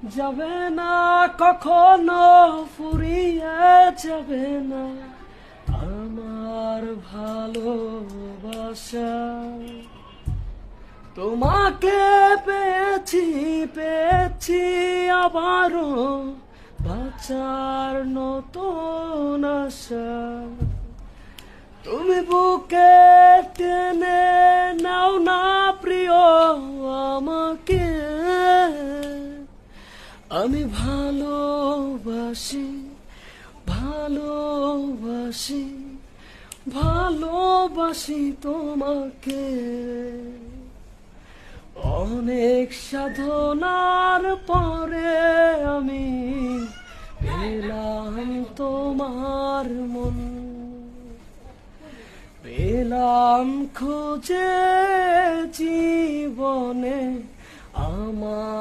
যাবে না কখনো ফুরিয়ে যাবে না আমার ভালোবাসা। তোমাকে পেয়েছি পেয়েছি আবারও বাঁচার নতুন আশা। তুমি বুকে টেনে নাও না প্রিয় আমাকে, আমি ভালোবাসি ভালোবাসি ভালোবাসি তোমাকে। অনেক সাধনার পরে আমি পেলাম তোমার মন, পেলাম খুঁজে জীবনে আমার